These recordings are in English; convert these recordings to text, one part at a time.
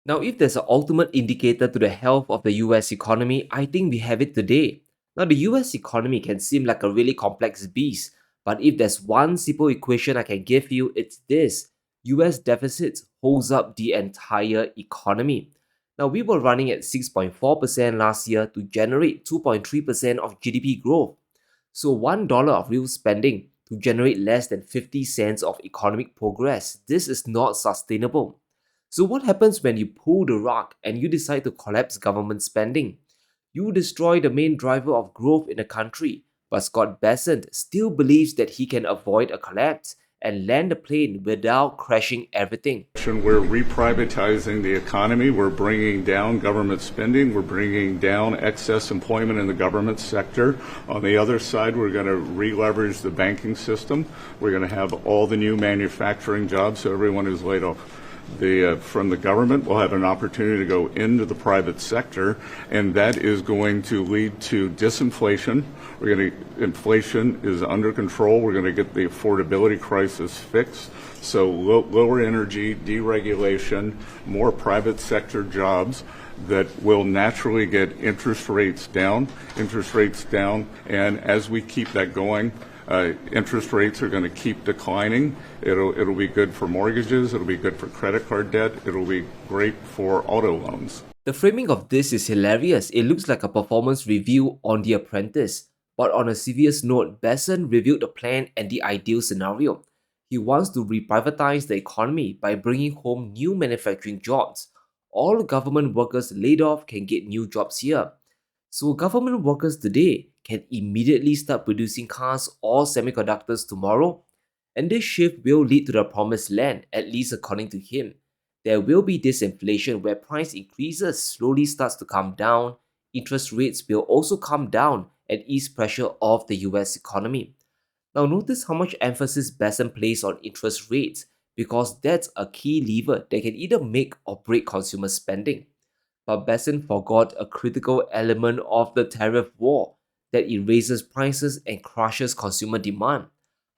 Now, if there's an ultimate indicator to the health of the US economy, I think we have it today. Now, the US economy can seem like a really complex beast, but if there's one simple equation I can give you, it's this: US deficits holds up the entire economy. Now, we were running at 6.4% last year to generate 2.3% of GDP growth. So $1 of real spending to generate less than 50 cents of economic progress. This is not sustainable. So what happens when you pull the rug and you decide to collapse government spending? You destroy the main driver of growth in the country. But Scott Bessent still believes that he can avoid a collapse and land the plane without crashing everything. We're reprivatizing the economy. We're bringing down government spending. We're bringing down excess employment in the government sector. On the other side, we're going to re-leverage the banking system. We're going to have all the new manufacturing jobs, so everyone who's laid off from the government will have an opportunity to go into the private sector, and that is going to lead to disinflation. Inflation is under control. We're going to get the affordability crisis fixed. So lower energy, deregulation, more private sector jobs that will naturally get interest rates down, and as we keep that going, interest rates are going to keep declining. It'll be good for mortgages. It'll be good for credit card debt. It'll be great for auto loans. The framing of this is hilarious. It looks like a performance review on The Apprentice. But on a serious note, Bessent reviewed the plan and the ideal scenario. He wants to reprivatize the economy by bringing home new manufacturing jobs. All government workers laid off can get new jobs here. So government workers today can immediately start producing cars or semiconductors tomorrow. And this shift will lead to the promised land, at least according to him. There will be disinflation where price increases slowly starts to come down. Interest rates will also come down and ease pressure off the US economy. Now notice how much emphasis Bessent places on interest rates because that's a key lever that can either make or break consumer spending. But Bessent forgot a critical element of the tariff war that it raises prices and crushes consumer demand.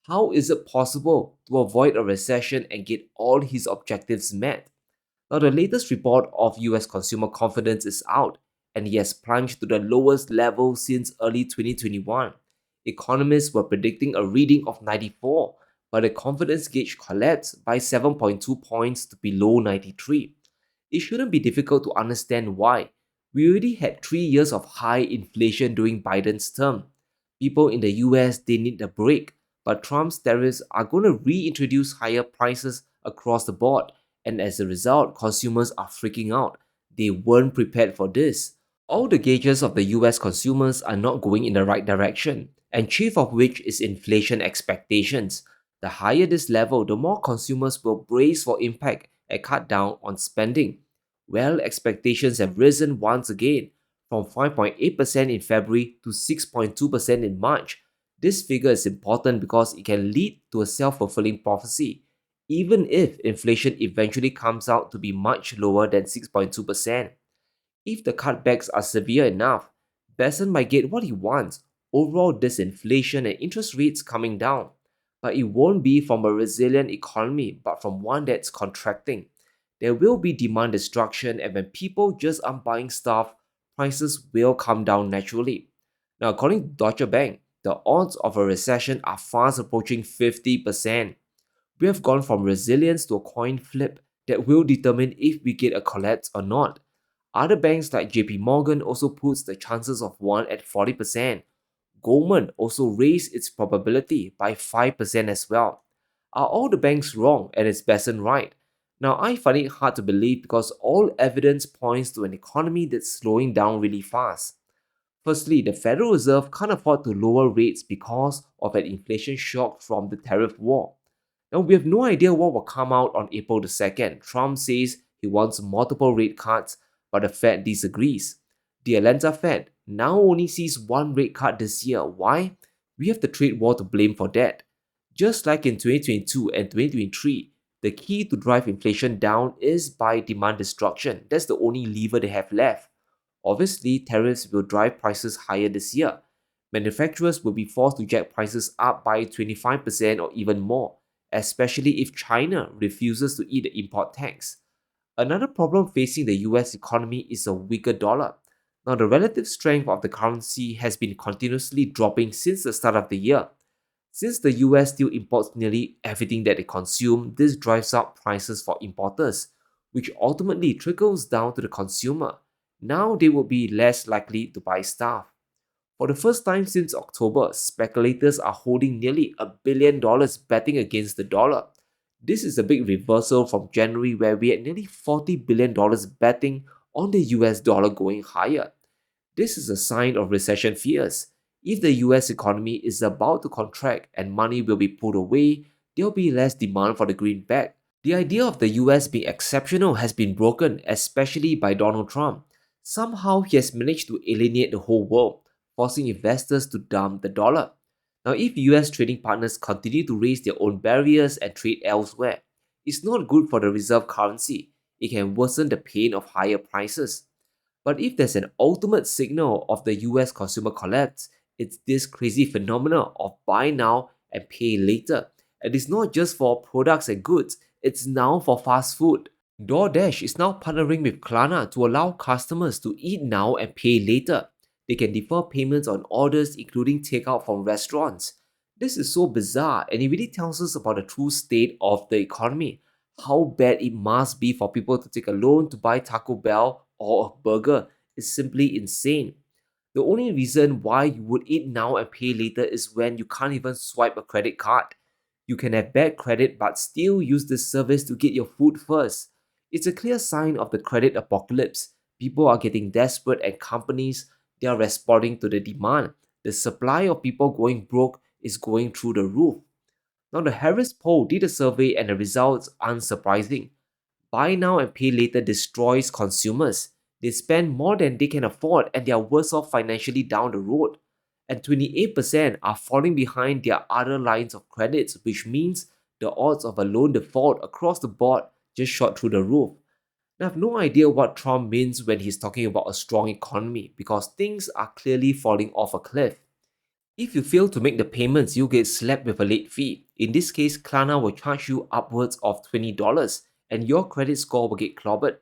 How is it possible to avoid a recession and get all his objectives met? Now, the latest report of US consumer confidence is out and it has plunged to the lowest level since early 2021. Economists were predicting a reading of 94, but the confidence gauge collapsed by 7.2 points to below 93. It shouldn't be difficult to understand why. We already had 3 years of high inflation during Biden's term. People in the US they need a break, but Trump's tariffs are going to reintroduce higher prices across the board, and as a result, consumers are freaking out. They weren't prepared for this. All the gauges of the US consumers are not going in the right direction, and chief of which is inflation expectations. The higher this level, the more consumers will brace for impact and cut down on spending. Well, expectations have risen once again from 5.8% in February to 6.2% in March. This figure is important because it can lead to a self-fulfilling prophecy, even if inflation eventually comes out to be much lower than 6.2%. If the cutbacks are severe enough, Bessent might get what he wants: overall disinflation and interest rates coming down. But it won't be from a resilient economy, but from one that's contracting. There will be demand destruction, and when people just aren't buying stuff, prices will come down naturally. Now, according to Deutsche Bank, the odds of a recession are fast approaching 50%. We have gone from resilience to a coin flip that will determine if we get a collapse or not. Other banks like JP Morgan also puts the chances of one at 40%. Goldman also raised its probability by 5% as well. Are all the banks wrong and is Bessent right? Now, I find it hard to believe because all evidence points to an economy that's slowing down really fast. Firstly, the Federal Reserve can't afford to lower rates because of an inflation shock from the tariff war. Now, we have no idea what will come out on April the 2nd. Trump says he wants multiple rate cuts, but the Fed disagrees. The Atlanta Fed now only sees one rate cut this year. Why? We have the trade war to blame for that. Just like in 2022 and 2023, the key to drive inflation down is by demand destruction. That's the only lever they have left. Obviously, tariffs will drive prices higher this year. Manufacturers will be forced to jack prices up by 25% or even more, especially if China refuses to eat the import tax. Another problem facing the US economy is a weaker dollar. Now, the relative strength of the currency has been continuously dropping since the start of the year. Since the US still imports nearly everything that they consume, this drives up prices for importers, which ultimately trickles down to the consumer. Now they will be less likely to buy stuff. For the first time since October, speculators are holding nearly $1 billion betting against the dollar. This is a big reversal from January, where we had nearly $40 billion betting on the US dollar going higher. This is a sign of recession fears. If the US economy is about to contract and money will be pulled away, there will be less demand for the greenback. The idea of the US being exceptional has been broken, especially by Donald Trump. Somehow he has managed to alienate the whole world, forcing investors to dump the dollar. Now, if US trading partners continue to raise their own barriers and trade elsewhere, it's not good for the reserve currency. It can worsen the pain of higher prices. But if there's an ultimate signal of the US consumer collapse, it's this crazy phenomenon of buy now and pay later. And it's not just for products and goods, it's now for fast food. DoorDash is now partnering with Klarna to allow customers to eat now and pay later. They can defer payments on orders, including takeout from restaurants. This is so bizarre, and it really tells us about the true state of the economy. How bad it must be for people to take a loan to buy Taco Bell or a burger is simply insane. The only reason why you would eat now and pay later is when you can't even swipe a credit card. You can have bad credit but still use this service to get your food first. It's a clear sign of the credit apocalypse. People are getting desperate and companies, they are responding to the demand. The supply of people going broke is going through the roof. Now, the Harris poll did a survey and the results aren't surprising. Buy now and pay later destroys consumers. They spend more than they can afford and they are worse off financially down the road. And 28% are falling behind their other lines of credits, which means the odds of a loan default across the board just shot through the roof. Now, I have no idea what Trump means when he's talking about a strong economy because things are clearly falling off a cliff. If you fail to make the payments, you get slapped with a late fee. In this case, Klarna will charge you upwards of $20 and your credit score will get clobbered.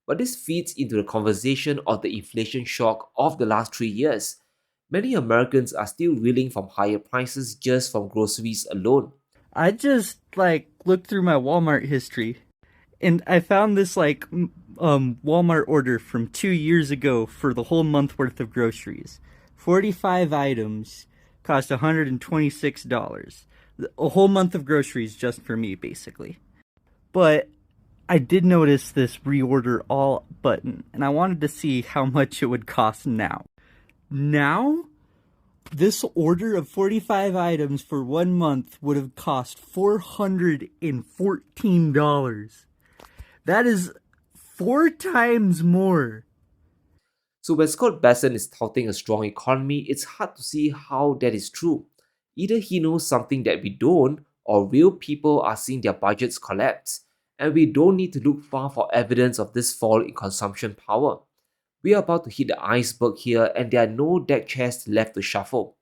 But this feeds into the conversation of the inflation shock of the last 3 years. Many Americans are still reeling from higher prices just from groceries alone. I just looked through my Walmart history and I found this Walmart order from 2 years ago for the whole month worth of groceries. 45 items cost $126. A whole month of groceries just for me, basically. But I did notice this reorder all button, and I wanted to see how much it would cost now. Now, this order of 45 items for 1 month would have cost $414. That is 4 times more. So when Scott Bessent is touting a strong economy, it's hard to see how that is true. Either he knows something that we don't, or real people are seeing their budgets collapse, and we don't need to look far for evidence of this fall in consumption power. We are about to hit the iceberg here, and there are no deck chairs left to shuffle.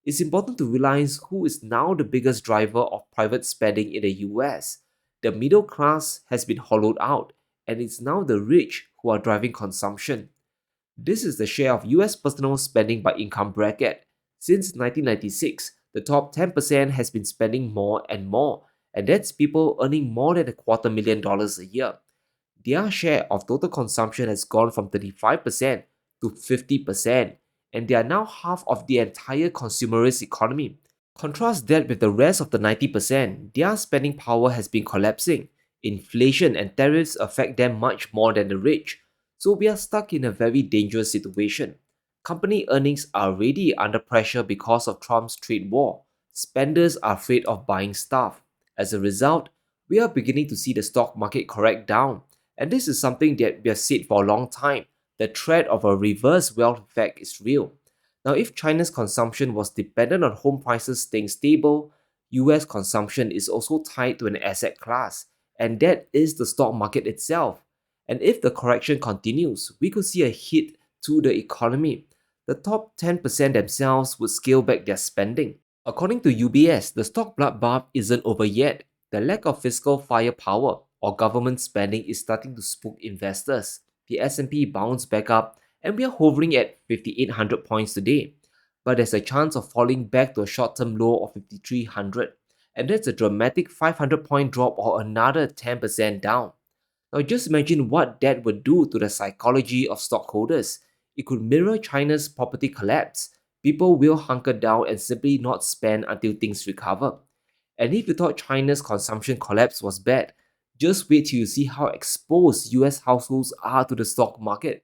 It's important to realize who is now the biggest driver of private spending in the US. The middle class has been hollowed out, and it's now the rich who are driving consumption. This is the share of US personal spending by income bracket. Since 1996, the top 10% has been spending more and more, and that's people earning more than $250,000 a year. Their share of total consumption has gone from 35% to 50%, and they are now half of the entire consumerist economy. Contrast that with the rest of the 90%, their spending power has been collapsing. Inflation and tariffs affect them much more than the rich, so we are stuck in a very dangerous situation. Company earnings are already under pressure because of Trump's trade war. Spenders are afraid of buying stuff. As a result, we are beginning to see the stock market correct down. And this is something that we have said for a long time. The threat of a reverse wealth effect is real. Now, if China's consumption was dependent on home prices staying stable, US consumption is also tied to an asset class, and that is the stock market itself. And if the correction continues, we could see a hit to the economy. The top 10% themselves would scale back their spending. According to UBS, the stock bloodbath isn't over yet. The lack of fiscal firepower, or government spending is starting to spook investors. The S&P bounced back up and we are hovering at 5,800 points today. But there's a chance of falling back to a short-term low of 5,300. And that's a dramatic 500-point drop or another 10% down. Now just imagine what that would do to the psychology of stockholders. It could mirror China's property collapse. People will hunker down and simply not spend until things recover. And if you thought China's consumption collapse was bad, just wait till you see how exposed US households are to the stock market.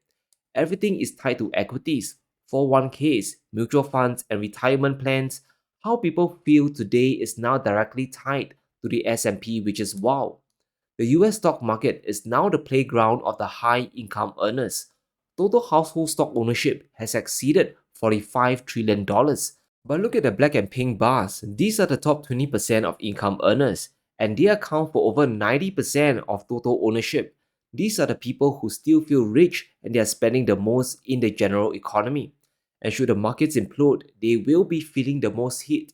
Everything is tied to equities, 401ks, mutual funds, and retirement plans. How people feel today is now directly tied to the S&P, which is wow. The US stock market is now the playground of the high income earners. Total household stock ownership has exceeded $45 trillion. But look at the black and pink bars. These are the top 20% of income earners, and they account for over 90% of total ownership. These are the people who still feel rich and they are spending the most in the general economy. And should the markets implode, they will be feeling the most hit.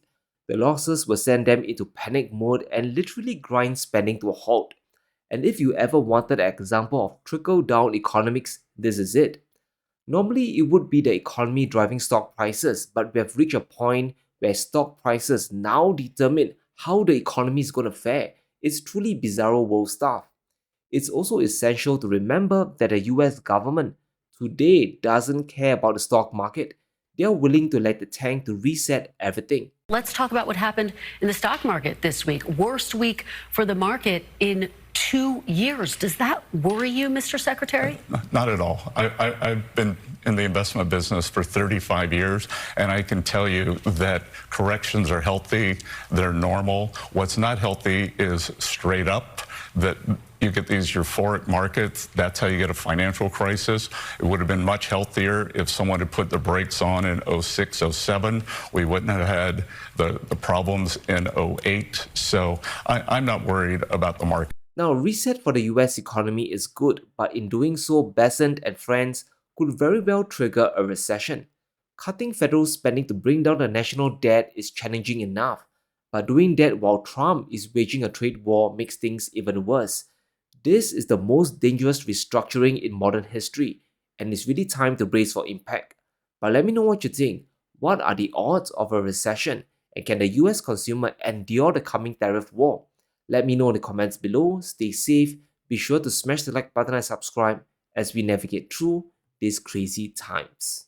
The losses will send them into panic mode and literally grind spending to a halt. And if you ever wanted an example of trickle-down economics, this is it. Normally, it would be the economy driving stock prices, but we have reached a point where stock prices now determine how the economy is going to fare. It's truly bizarro world stuff. It's also essential to remember that the US government today doesn't care about the stock market. They are willing to let the tank to reset everything. Let's talk about what happened in the stock market this week. Worst week for the market in 2 years. Does that worry you, Mr. Secretary? Not at all. I've been in the investment business for 35 years, and I can tell you that corrections are healthy, they're normal. What's not healthy is straight up, that you get these euphoric markets. That's how you get a financial crisis. It would have been much healthier if someone had put the brakes on in 06, 07. We wouldn't have had the problems in 08. So I'm not worried about the market. Now, reset for the US economy is good, but in doing so, Bessent and friends could very well trigger a recession. Cutting federal spending to bring down the national debt is challenging enough, but doing that while Trump is waging a trade war makes things even worse. This is the most dangerous restructuring in modern history, and it's really time to brace for impact. But let me know what you think. What are the odds of a recession, and can the US consumer endure the coming tariff war? Let me know in the comments below. Stay safe. Be sure to smash the like button and subscribe as we navigate through these crazy times.